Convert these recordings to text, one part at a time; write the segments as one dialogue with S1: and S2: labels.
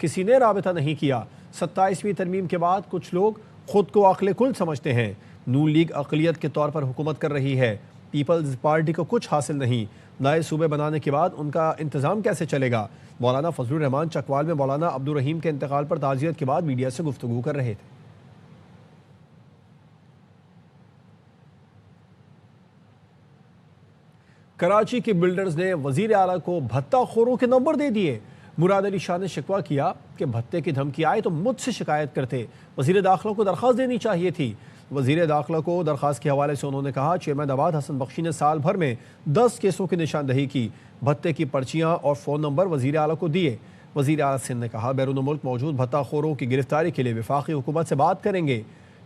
S1: کسی نے رابطہ نہیں کیا۔ 27ویں ترمیم کے بعد کچھ لوگ خود کو عقل کل سمجھتے ہیں۔ نون لیگ اقلیت کے طور پر حکومت کر رہی ہے، پیپلز پارٹی کو کچھ حاصل نہیں، نئے صوبے بنانے کے بعد ان کا انتظام کیسے چلے گا؟ مولانا فضل الرحمان چکوال میں مولانا عبدالرحیم کے انتقال پر تعزیت کے بعد میڈیا سے گفتگو کر رہے تھے۔ کراچی کے بلڈرز نے وزیر اعلیٰ کو بھتہ خوروں کے نمبر دے دیے۔ مراد علی شاہ نے شکوہ کیا کہ بھتے کی دھمکی آئے تو مجھ سے شکایت کرتے، وزیر داخلہ کو درخواست دینی چاہیے تھی۔ وزیر داخلہ کو درخواست کے حوالے سے انہوں نے کہا چیئرمین آباد حسن بخشی نے سال بھر میں 10 کیسوں کی نشاندہی کی، بھتے کی پرچیاں اور فون نمبر وزیر اعلیٰ کو دیے۔ وزیر اعلیٰ سندھ نے کہا بیرون ملک موجود بھتہ خوروں کی گرفتاری کے لیے وفاقی حکومت سے بات کریں گے۔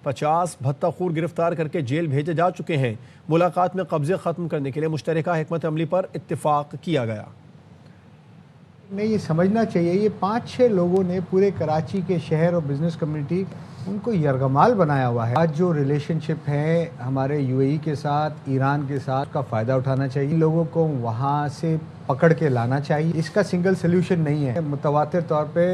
S1: 50 بھتہ خور گرفتار کر کے جیل بھیجے جا چکے ہیں۔ ملاقات میں قبضے ختم کرنے کے لیے مشترکہ حکمت عملی پر اتفاق کیا گیا۔
S2: نہیں، یہ سمجھنا چاہیے یہ 5-6 لوگوں نے پورے کراچی کے شہر اور بزنس کمیونٹی ان کو یرغمال بنایا ہوا ہے۔ آج جو ریلیشن شپ ہے ہمارے یو اے ای کے ساتھ، ایران کے ساتھ، کا فائدہ اٹھانا چاہیے، لوگوں کو وہاں سے پکڑ کے لانا چاہیے۔ اس کا سنگل سلیوشن نہیں ہے۔ متواتر طور پہ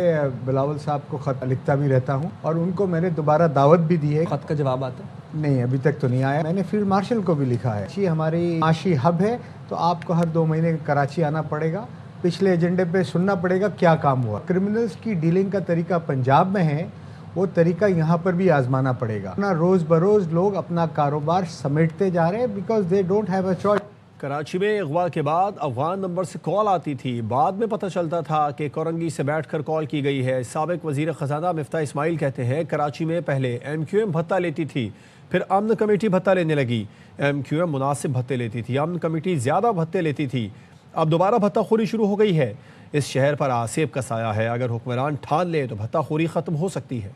S2: بلاول صاحب کو خط لکھتا بھی رہتا ہوں اور ان کو میں نے دوبارہ دعوت بھی دی ہے۔
S3: خط کا جواب آتا ہے؟
S2: نہیں، ابھی تک تو نہیں آیا۔ میں نے فیلڈ مارشل کو بھی لکھا ہے، یہ ہماری معاشی ہب ہے تو آپ کو ہر 2 مہینے کراچی آنا پڑے گا، پچھلے ایجنڈے پہ سننا پڑے گا کیا کام ہوا۔ کرمنلز کی ڈیلنگ کا طریقہ پنجاب میں ہے، وہ طریقہ یہاں پر بھی آزمانا پڑے گا۔ روز بروز لوگ اپنا کاروبار سمیٹتے جا رہے ہیں because they don't have a choice.
S1: Karachi میں اغوا کے بعد افغان نمبر سے کال آتی تھی، بعد میں پتہ چلتا تھا کہ کورنگی سے بیٹھ کر کال کی گئی ہے۔ سابق وزیر خزانہ مفتاح اسماعیل کہتے ہیں کراچی میں پہلے ایم کیو ایم بھتہ لیتی تھی، پھر امن کمیٹی بھتہ لینے لگی۔ ایم کیو ایم مناسب بھتے لیتی تھی، امن کمیٹی زیادہ بھتے لیتی تھی، اب دوبارہ بھتہ خوری شروع ہو گئی ہے۔ اس شہر پر آصف کا سایہ ہے، اگر حکمران ٹھان لے تو بھتہ خوری ختم ہو سکتی ہے۔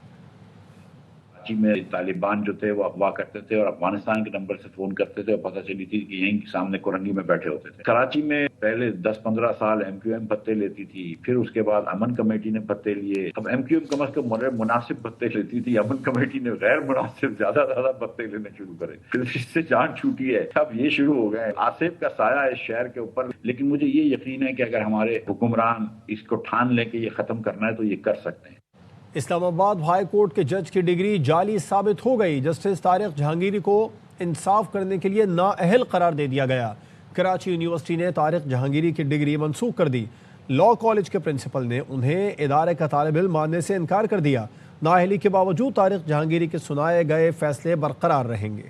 S4: کراچی میں طالبان جو تھے وہ اغوا کرتے تھے اور افغانستان کے نمبر سے فون کرتے تھے اور پتہ چلی تھی کہ یہیں سامنے کورنگی میں بیٹھے ہوتے تھے۔ کراچی میں پہلے 10-15 سال ایم کیو ایم بھتے لیتی تھی، پھر اس کے بعد امن کمیٹی نے بھتے لیے۔ اب ایم کیو ایم کم از کم مناسب بھتے لیتی تھی، امن کمیٹی نے غیر مناسب زیادہ بھتے لینے شروع کرے، پھر اس سے جان چھوٹی ہے۔ اب یہ شروع ہو گئے، آصف کا سایہ ہے اس شہر کے اوپر، لیکن مجھے یہ یقین ہے کہ اگر ہمارے حکمران اس کو ٹھان لیں کہ یہ ختم کرنا ہے تو یہ کر سکتے ہیں۔
S1: اسلام آباد ہائی کورٹ کے جج کی ڈگری جعلی ثابت ہو گئی، جسٹس طارق جہانگیری کو انصاف کرنے کے لیے نااہل قرار دے دیا گیا۔ کراچی یونیورسٹی نے طارق جہانگیری کی ڈگری منسوخ کر دی۔ لا کالج کے پرنسپل نے انہیں ادارے کا طالب علم ماننے سے انکار کر دیا۔ نااہلی کے باوجود طارق جہانگیری کے سنائے گئے فیصلے برقرار رہیں گے۔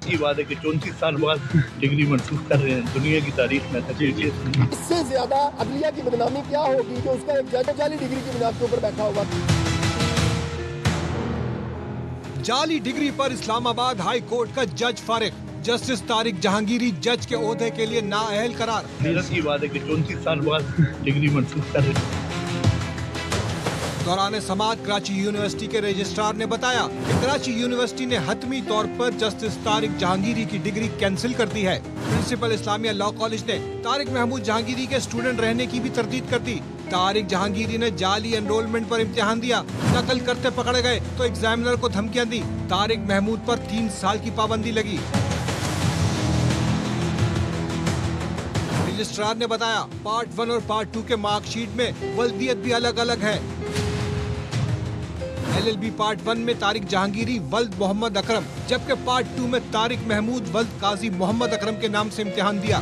S5: یہ بات ہے کہ 34 سال بعد ڈگری منسوخ کر رہے ہیں، دنیا کی تاریخ میں
S6: اس سے زیادہ عدلیہ کی بدنامی کیا ہوگی جو اس کا ایک جج جعلی ڈگری کی بنیاد کے اوپر بیٹھا ہوگا۔
S7: جعلی ڈگری پر اسلام آباد ہائی کورٹ کا جج فارغ، جسٹس طارق جہانگیری جج کے عہدے کے لیے نااہل قرار۔
S5: حیرت کی بات ہے کہ 34 سال بعد ڈگری منسوخ کر رہے ہیں۔
S7: دوران سماعت کراچی یونیورسٹی کے رجسٹرار نے بتایا کہ کراچی یونیورسٹی نے حتمی طور پر جسٹس طارق جہانگیری کی ڈگری کینسل کر دی ہے۔ پرنسپل اسلامیہ لا کالج نے طارق محمود جہانگیری کے اسٹوڈنٹ رہنے کی بھی تردید کر دی۔ طارق جہانگیری نے جعلی انرولمنٹ پر امتحان دیا، نقل کرتے پکڑے گئے تو ایگزامنر کو دھمکیاں دی۔ طارق محمود پر 3 سال کی پابندی لگی۔ رجسٹرار نے بتایا پارٹ 1 اور پارٹ 2 کے مارک شیٹ میں ولدیت بھی الگ الگ ہے۔ LLB پارٹ 1 میں طارق جہانگیری ولد محمد اکرم، جبکہ پارٹ 2 میں طارق محمود ولد قاضی محمد اکرم کے نام سے امتحان دیا۔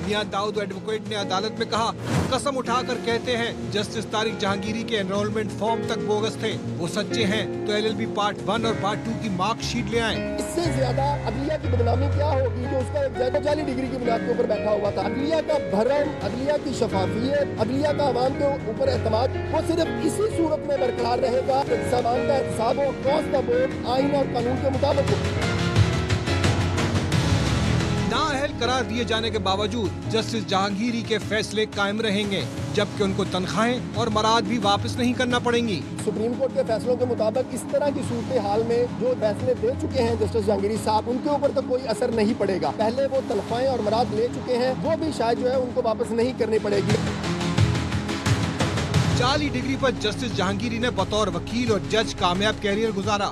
S7: میاں داؤد ایڈوکیٹ نے عدالت میں کہا قسم اٹھا کر کہتے ہیں جسٹس طارق جہانگیری کے انرولمنٹ فارم تک بوگس تھے، وہ سچے ہیں تو LLB پارٹ 1 اور پارٹ 2 کی مارک شیٹ لے آئیں۔
S6: اس سے زیادہ عدلیہ کی بدنامی کیا ہوگی جو اس کا ایک جج جعلی ڈگری کی بنیاد کے اوپر بیٹھا ہوا تھا۔ عدلیہ کا بھرم، عدلیہ کی شفافیت، عدلیہ کا عوام کے اوپر اعتماد، وہ صرف اسی صورت میں برقرار رہے گا کہ زبان کا احتساب ہو، اکراس دا بورڈ، آئین اور قانون کے مطابق ہو۔
S7: نااہل قرار دیے جانے کے باوجود جسٹس جہانگیری کے فیصلے قائم رہیں گے، جبکہ ان کو تنخواہیں اور مراد بھی واپس نہیں کرنا پڑیں گی۔
S6: سپریم کورٹ کے فیصلوں کے مطابق اس طرح کی صورتحال میں جو فیصلے دے چکے ہیں جسٹس جہانگیری صاحب، ان کے اوپر تو کوئی اثر نہیں پڑے گا۔ پہلے وہ تنخواہیں اور مراد لے چکے ہیں، وہ بھی شاید جو ہے ان کو واپس نہیں کرنی پڑے گی۔
S7: جعلی ڈگری پر جسٹس جہانگیری نے بطور وکیل اور جج کامیاب کیریئر گزارا۔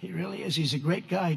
S8: He really is. He's a great guy.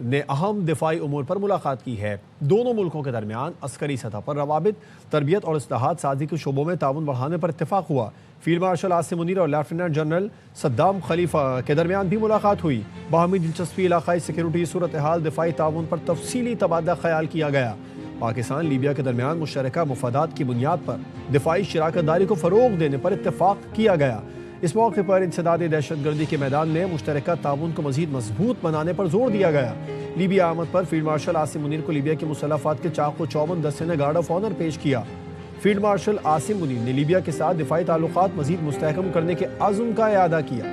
S1: نے اہم دفاعی امور پر ملاقات کی ہے۔ دونوں ملکوں کے درمیان عسکری سطح پر روابط، تربیت اور اصلاحات سازی کے شعبوں میں تعاون بڑھانے پر اتفاق ہوا۔ فیلڈ مارشل عاصم منیر اور لیفٹیننٹ جنرل صدام خلیفہ کے درمیان بھی ملاقات ہوئی۔ باہمی دلچسپی، علاقائی سیکیورٹی صورتحال، دفاعی تعاون پر تفصیلی تبادلہ خیال کیا گیا۔ پاکستان لیبیا کے درمیان مشترکہ مفادات کی بنیاد پر دفاعی شراکت داری کو فروغ دینے پر اتفاق کیا گیا۔ اس موقع پر انسداد دہشت گردی کے میدان میں مشترکہ تعاون کو مزید مضبوط بنانے پر زور دیا گیا۔ لیبیا آمد پر فیلڈ مارشل عاصم منیر کو لیبیا کے مسلح افواج کے چاق و چوبند دستے نے گارڈ آف آنر پیش کیا۔ فیلڈ مارشل عاصم منیر نے لیبیا کے ساتھ دفاعی تعلقات مزید مستحکم کرنے کے عزم کا اعادہ کیا۔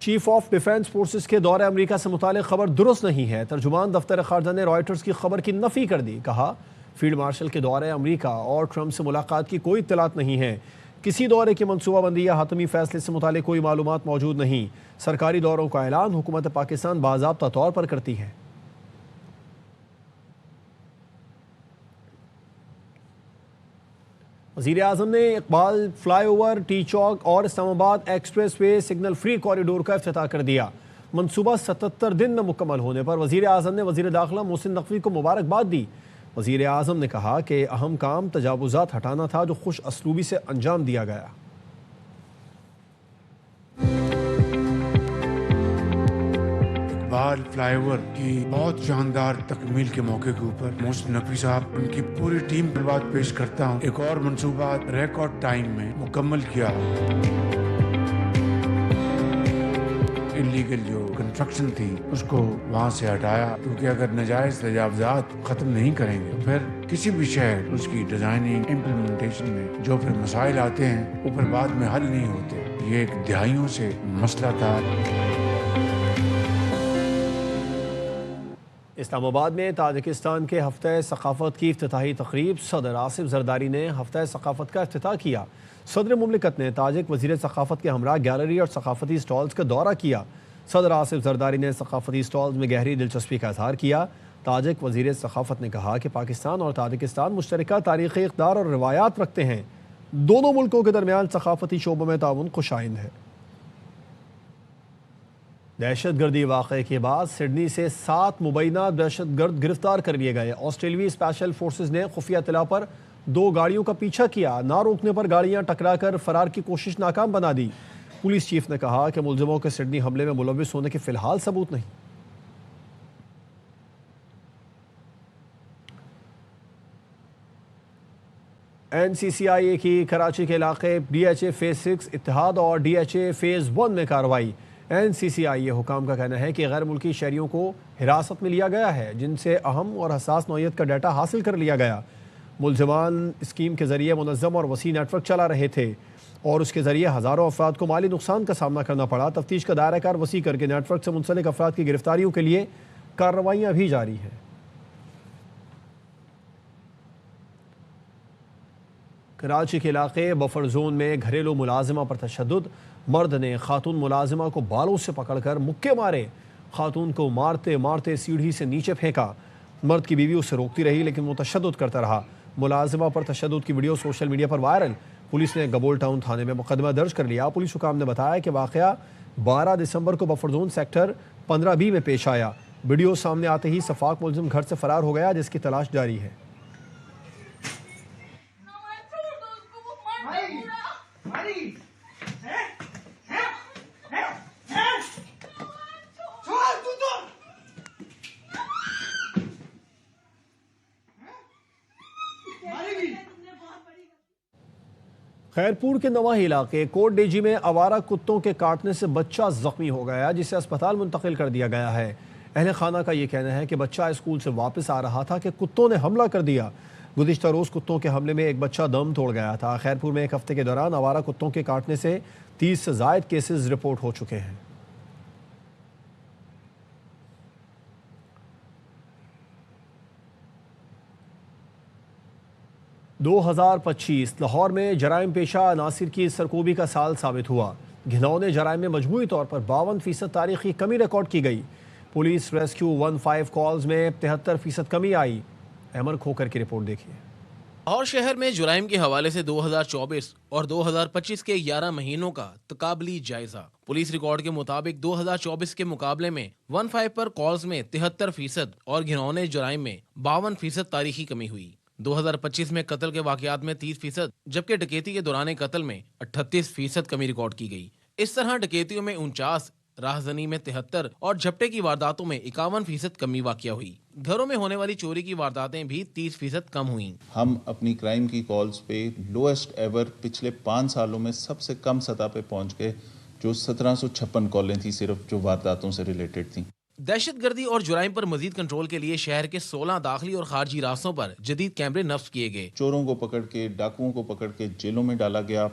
S1: چیف آف ڈیفنس فورسز کے دورہ امریکہ سے متعلق خبر درست نہیں ہے۔ ترجمان دفتر خارجہ نے رائٹرز کی خبر کی نفی کر دی۔ کہا فیلڈ مارشل کے دورہ امریکہ اور ٹرمپ سے ملاقات کی کوئی اطلاعات نہیں ہے۔ کسی دورے کی منصوبہ بندی یا حتمی فیصلے سے متعلق کوئی معلومات موجود نہیں۔ سرکاری دوروں کا اعلان حکومت پاکستان باضابطہ طور پر کرتی ہے۔ وزیر اعظم نے اقبال فلائی اوور، ٹی چوک اور اسلام آباد express way signal free corridor کا افتتاح کر دیا۔ منصوبہ 77 دن میں مکمل ہونے پر وزیر اعظم نے وزیر داخلہ محسن نقوی کو مبارکباد دی۔ وزیر اعظم نے کہا کہ اہم کام تجاوزات ہٹانا تھا جو خوش اسلوبی سے انجام دیا گیا۔
S9: اقبال فلائی اوور کی بہت شاندار تکمیل کے موقع کے اوپر محسن نقوی صاحب ان کی پوری ٹیم پر بات پیش کرتا ہوں۔ ایک اور منصوبہ ریکارڈ ٹائم میں مکمل کیا۔ انلیگل جو کنسٹرکشن تھی اس کو وہاں سے ہٹایا، کیونکہ اگر ناجائز تجاوزات ختم نہیں کریں گے پھر کسی بھی شہر اس کی ڈیزائننگ امپلیمنٹیشن میں جو پھر مسائل آتے ہیں وہ پھر بعد میں حل نہیں ہوتے۔ یہ ایک دہائیوں سے مسئلہ تھا۔
S1: اسلام آباد میں تاجکستان کے ہفتہ ثقافت کی افتتاحی تقریب صدر آصف زرداری نے ہفتہ ثقافت کا افتتاح کیا۔ صدر مملکت نے تاجک وزیر ثقافت کے ہمراہ گیلری اور ثقافتی سٹالز کا دورہ کیا۔ صدر آصف زرداری نے ثقافتی سٹالز میں گہری دلچسپی کا اظہار کیا۔ تاجک وزیر ثقافت نے کہا کہ پاکستان اور تاجکستان مشترکہ تاریخی اقدار اور روایات رکھتے ہیں۔ دونوں ملکوں کے درمیان ثقافتی شعبوں میں تعاون خوشائند ہے۔ دہشت گردی واقعے کے بعد سڈنی سے 7 مبینہ دہشت گرد گرفتار کر لیے گئے۔ آسٹریلوی اسپیشل فورسز نے خفیہ اطلاع پر 2 گاڑیوں کا پیچھا کیا۔ نہ روکنے پر گاڑیاں ٹکرا کر فرار کی کوشش ناکام بنا دی۔ پولیس چیف نے کہا کہ ملزموں کے سڈنی حملے میں ملوث ہونے کے فی الحال ثبوت نہیں۔ NCCIA کی کراچی کے علاقے DHA فیز 6 اتحاد اور DHA فیز 1 میں کارروائی۔ NCCIA حکام کا کہنا ہے کہ غیر ملکی شہریوں کو حراست میں لیا گیا ہے جن سے اہم اور حساس نوعیت کا ڈیٹا حاصل کر لیا گیا۔ ملزمان اسکیم کے ذریعے منظم اور وسیع نیٹ ورک چلا رہے تھے اور اس کے ذریعے ہزاروں افراد کو مالی نقصان کا سامنا کرنا پڑا۔ تفتیش کا دائرہ کار وسیع کر کے نیٹ ورک سے منسلک افراد کی گرفتاریوں کے لیے کارروائیاں بھی جاری ہیں۔ کراچی کے علاقے بفر زون میں گھریلو ملازمہ پر تشدد۔ مرد نے خاتون ملازمہ کو بالوں سے پکڑ کر مکے مارے۔ خاتون کو مارتے مارتے سیڑھی سے نیچے پھینکا۔ مرد کی بیوی اسے روکتی رہی لیکن وہ تشدد کرتا رہا۔ ملازمہ پر تشدد کی ویڈیو سوشل میڈیا پر وائرل۔ پولیس نے گبول ٹاؤن تھانے میں مقدمہ درج کر لیا۔ پولیس حکام نے بتایا کہ واقعہ 12 دسمبر کو بفر زون سیکٹر 15B میں پیش آیا۔ ویڈیو سامنے آتے ہی شفاق ملزم گھر سے فرار ہو گیا جس کی تلاش جاری ہے۔ خیرپور کے نواحی علاقے کوٹ ڈیجی میں آوارہ کتوں کے کاٹنے سے بچہ زخمی ہو گیا جسے اسپتال منتقل کر دیا گیا ہے۔ اہل خانہ کا یہ کہنا ہے کہ بچہ اسکول سے واپس آ رہا تھا کہ کتوں نے حملہ کر دیا۔ گزشتہ روز کتوں کے حملے میں ایک بچہ دم توڑ گیا تھا۔ خیرپور میں ایک ہفتے کے دوران آوارہ کتوں کے کاٹنے سے 30 سے زائد کیسز رپورٹ ہو چکے ہیں۔ 2025 لاہور میں جرائم پیشہ عناصر کی سرکوبی کا سال ثابت ہوا۔ گھنونے جرائم میں مجموعی طور پر 52% تاریخی کمی ریکارڈ کی گئی۔ پولیس ریسکیو 15 کالز میں 73% کمی آئی۔ احمد کھوکر کی رپورٹ دیکھیے۔
S10: لاہور شہر میں جرائم کے حوالے سے 2024 اور 2025 کے 11 مہینوں کا تقابلی جائزہ۔ پولیس ریکارڈ کے مطابق 2024 کے مقابلے میں 15 پر کالز میں 73% اور گھنونے جرائم میں 52% تاریخی کمی ہوئی۔ 2025 میں قتل کے واقعات میں 30%، جبکہ ڈکیتی کے دوران قتل میں 38% کمی ریکارڈ کی گئی۔ اس طرح ڈکیتیوں میں 49، راہزنی میں 73 اور جھپٹے کی وارداتوں میں 51% کمی واقع ہوئی۔ گھروں میں ہونے والی چوری کی وارداتیں بھی 30% کم ہوئیں۔
S11: ہم اپنی کرائم کی کالز پہ لوئسٹ ایور پچھلے 5 سالوں میں سب سے کم سطح پہ پہنچ گئے، جو 1756 کالیں تھیں صرف جو وارداتوں سے ریلیٹڈ تھیں۔
S10: دہشت گردی اور جرائم پر مزید کنٹرول کے لیے شہر کے 16 داخلی اور خارجی راستوں پر جدید کیمرے نصب کیے گئے۔
S11: چوروں کو پکڑ کے، ڈاکوؤں کو پکڑ کے جیلوں میں ڈالا گیا۔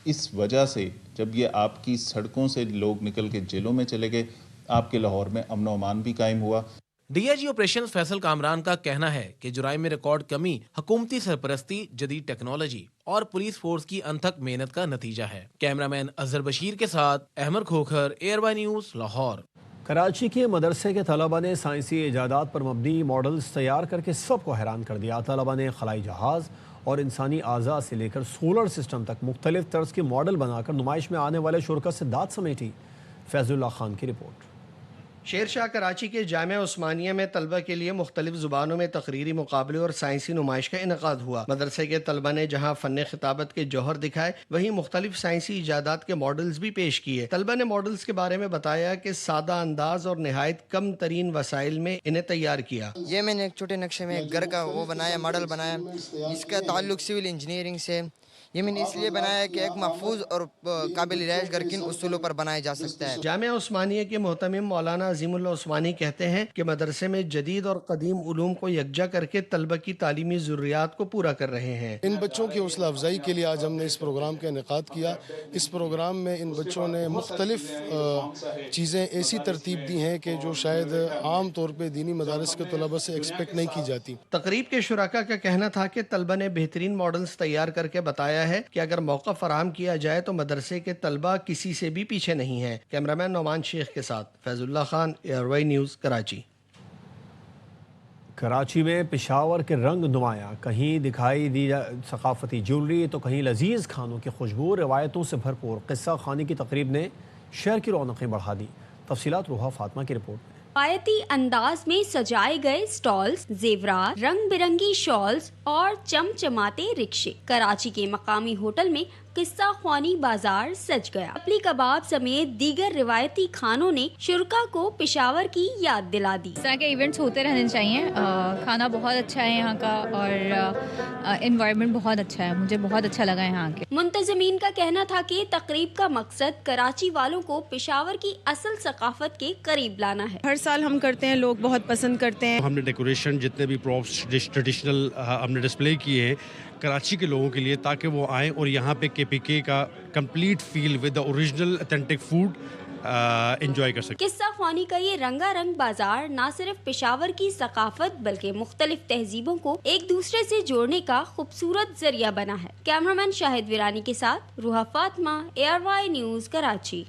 S11: اس وجہ سے جب یہ آپ کی سڑکوں سے لوگ نکل کے جیلوں میں چلے گئے، آپ کے لاہور میں امن و امان بھی قائم ہوا۔
S10: D I G operation Faisal Kamran کا کہنا ہے کہ جرائم میں ریکارڈ کمی حکومتی سرپرستی، جدید ٹیکنالوجی اور پولیس فورس کی انتھک محنت کا نتیجہ ہے۔ کیمرامین اظہر بشیر کے ساتھ Ahmed Khokhar, A R Y News, Lahore.
S1: Karachi کے مدرسے کے طلبہ نے سائنسی ایجادات پر مبنی ماڈلز تیار کر کے سب کو حیران کر دیا۔ طلبہ نے خلائی جہاز اور انسانی اعضاء سے لے کر سولر سسٹم تک مختلف طرز کے ماڈل بنا کر نمائش میں آنے والے شرکت سے داد سمیٹی۔ فیض اللہ خان کی رپورٹ۔
S12: شیر شاہ کراچی کے جامعہ عثمانیہ میں طلبہ کے لیے مختلف زبانوں میں تقریری مقابلے اور سائنسی نمائش کا انعقاد ہوا۔ مدرسے کے طلبہ نے جہاں فن خطابت کے جوہر دکھائے، وہیں مختلف سائنسی ایجادات کے ماڈلز بھی پیش کیے۔ طلبہ نے ماڈلز کے بارے میں بتایا کہ سادہ انداز اور نہایت کم ترین وسائل میں انہیں تیار کیا۔
S13: یہ میں نے ایک چھوٹے نقشے میں گھر کا وہ بنایا، ماڈل بنایا جس کا تعلق سول انجینئرنگ سے۔ یہ میں نے اس لیے بنایا کہ ایک محفوظ اور قابل رہائش گھر کن اصولوں پر بنایا جا سکتا ہے۔
S12: جامعہ عثمانیہ کے محتمم مولانا عظیم اللہ عثمانی کہتے ہیں کہ مدرسے میں جدید اور قدیم علوم کو یکجا کر کے طلبہ کی تعلیمی ضروریات کو پورا کر رہے ہیں۔
S14: ان بچوں کی حوصلہ افزائی کے لیے آج ہم نے اس پروگرام کا انعقاد کیا۔ اس پروگرام میں ان بچوں نے مختلف چیزیں ایسی ترتیب دی ہیں کہ جو شاید عام طور پہ دینی مدارس کے طلبہ سے ایکسپیکٹ نہیں کی جاتی۔
S12: تقریب کے شرکاء کا کہنا تھا کہ طلبہ نے بہترین ماڈلز تیار کر کے بتایا ہے کہ اگر موقع فراہم کیا جائے تو مدرسے کے طلبہ کسی سے بھی پیچھے نہیں ہیں۔ کیمرامین نعمان شیخ کے ساتھ Faizullah Khan, year Y news, Karachi.
S1: Karachi میں پشاور کے رنگ نمایاں، کہیں دکھائی دی ثقافتی جیولری تو کہیں لذیذ کھانوں کی خوشبو، روایتوں سے بھرپور قصہ خوانی کی تقریب نے شہر کی رونقیں بڑھا دی۔ تفصیلات روحا فاطمہ کی رپورٹ میں۔
S15: روایتی انداز میں سجائے گئے سٹالز، زیورات، رنگ برنگی شالز اور چمچماتے رکشے۔ کراچی کے مقامی ہوٹل میں قصہ خوانی بازار سج گیا۔ اپلی کباب سمیت دیگر روایتی کھانوں نے شرکاء کو پشاور کی یاد دلا دی۔
S16: اس طرح کے ایونٹس ہوتے رہنے چاہیے۔ کھانا بہت اچھا ہے یہاں کا اور انوائرمنٹ بہت اچھا ہے، مجھے بہت اچھا لگا یہاں کے۔
S15: منتظمین کا کہنا تھا کہ تقریب کا مقصد کراچی والوں کو پشاور کی اصل ثقافت کے قریب لانا ہے۔
S17: ہر سال ہم کرتے ہیں، لوگ بہت پسند کرتے ہیں۔
S18: ہم نے ڈیکوریشن جتنے بھی پراپس ٹریڈیشنل ہم نے ڈسپلے کیے ہیں کراچی کے لوگوں کے لیے، تاکہ وہ آئیں اور یہاں پہ KPK کا complete feel with the original authentic food enjoy کر سکیں۔
S15: قصہ خوانی کا یہ رنگا رنگ بازار نہ صرف پشاور کی ثقافت بلکہ مختلف تہذیبوں کو ایک دوسرے سے جوڑنے کا خوبصورت ذریعہ بنا ہے۔ کیمرامین شاہد ویرانی کے ساتھ Roha Fatima, year Y news, Karachi.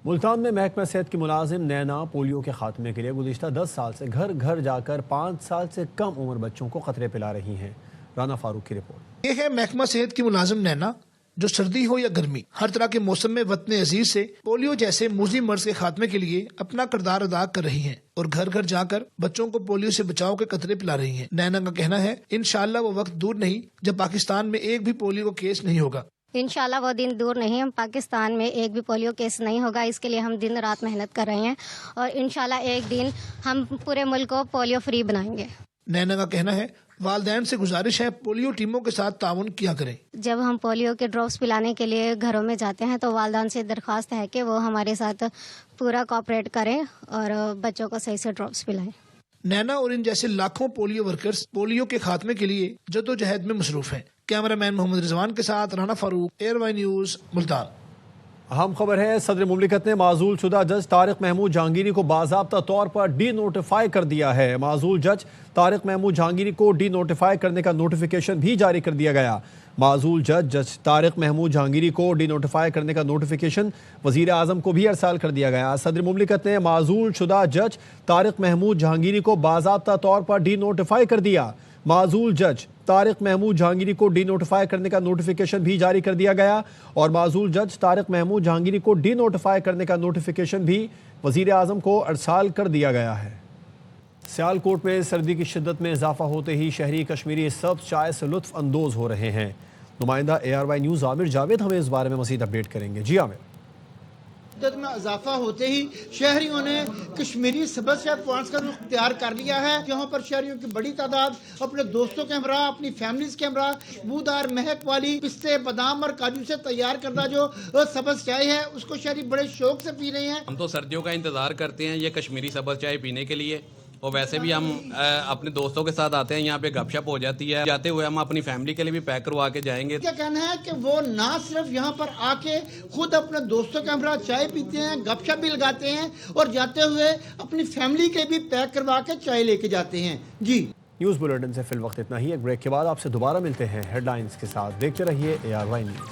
S1: Multan میں محکمہ صحت کی ملازم نینا پولیو کے خاتمے کے لیے گزشتہ 10 سال سے گھر گھر جا کر 5 سال سے کم عمر بچوں کو قطرے پلا رہی ہیں۔ رانا فاروق کی رپورٹ۔
S19: یہ ہے محکمہ صحت کی ملازم نینا، جو سردی ہو یا گرمی، ہر طرح کے موسم میں وطن عزیز سے پولیو جیسے موذی مرض کے خاتمے کے لیے اپنا کردار ادا کر رہی ہیں اور گھر گھر جا کر بچوں کو پولیو سے بچاؤ کے قطرے پلا رہی ہیں۔ نینا کا کہنا ہے انشاءاللہ وہ وقت دور نہیں جب پاکستان میں ایک بھی پولیو کا کیس نہیں ہوگا۔
S20: انشاءاللہ وہ دن دور نہیں، ہم پاکستان میں ایک بھی پولیو کیس نہیں ہوگا، اس کے لیے ہم دن رات محنت کر رہے ہیں اور انشاءاللہ ایک دن ہم پورے ملک کو پولیو فری بنائیں گے۔
S19: نینا کا کہنا ہے والدین سے گزارش ہے پولیو ٹیموں کے ساتھ تعاون کیا کریں۔
S20: جب ہم پولیو کے ڈراپس پلانے کے لیے گھروں میں جاتے ہیں تو والدین سے درخواست ہے کہ وہ ہمارے ساتھ پورا کوآپریٹ کریں اور بچوں کو صحیح سے ڈراپس پلائیں۔
S19: نینا اور ان جیسے لاکھوں پولیو ورکرز پولیو کے خاتمے کے لیے جدوجہد میں مصروف ہیں۔ کیمرہ مین محمد رضوان کے ساتھ رانا فاروق، ایئر وائی نیوز، ملتان۔
S1: اہم خبر ہے، صدر مملکت نے معزول شدہ جج طارق محمود جہانگیری کو باضابطہ طور پر ڈی نوٹیفائی کر دیا ہے۔ معزول جج طارق محمود جہانگیری کو ڈی نوٹیفائی کرنے کا نوٹیفیکیشن بھی جاری کر دیا گیا۔ معزول جج طارق محمود جہانگیری کو ڈی نوٹیفائی کرنے کا نوٹیفیکیشن وزیر اعظم کو بھی ارسال کر دیا گیا۔ صدر مملکت نے معزول شدہ جج طارق محمود جہانگیری کو باضابطہ طور پر ڈی نوٹیفائی کر دیا۔ معزول جج طارق محمود جہانگیری کو ڈی نوٹیفائی کرنے کا نوٹیفیکیشن بھی جاری کر دیا گیا، اور معزول جج طارق محمود جہانگیری کو ڈی نوٹیفائی کرنے کا نوٹیفیکیشن بھی وزیر اعظم کو ارسال کر دیا گیا ہے۔ سیالکوٹ میں سردی کی شدت میں اضافہ ہوتے ہی شہری کشمیری سبز چائے سے لطف اندوز ہو رہے ہیں۔ نمائندہ ARY نیوز عامر جاوید ہمیں اس بارے میں مزید اپڈیٹ کریں گے۔ جی عامر۔
S21: شدت میں اضافہ ہوتے ہی شہریوں نے کشمیری سبز چائے پوائنٹس کا رخ اختیار کر لیا ہے، جہاں پر شہریوں کی بڑی تعداد اپنے دوستوں کے ہمراہ، اپنی فیملیز کے ہمراہ خوشبودار مہک والی پستے، بادام اور کاجو سے تیار کردہ جو سبز چائے ہے اس کو شہری بڑے شوق سے پی رہے ہیں۔
S22: ہم تو سردیوں کا انتظار کرتے ہیں یہ کشمیری سبز چائے پینے کے لیے، اور ویسے بھی ہم اپنے دوستوں کے ساتھ آتے ہیں، یہاں پہ گپ شپ ہو جاتی ہے، جاتے ہوئے ہم اپنی فیملی کے لیے بھی پیک کروا کے جائیں گے۔
S21: کیا کہنا ہے کہ وہ نہ صرف یہاں پر آ کے خود اپنے دوستوں کے ہمراہ چائے پیتے ہیں، گپ شپ بھی لگاتے ہیں، اور جاتے ہوئے اپنی فیملی کے بھی پیک کروا کے چائے لے کے جاتے ہیں۔ جی
S1: نیوز بلیٹن سے فی الوقت اتنا ہی، ایک بریک کے بعد آپ سے دوبارہ ملتے ہیں ہیڈ لائنز کے ساتھ۔ دیکھتے رہیے ARY نیوز۔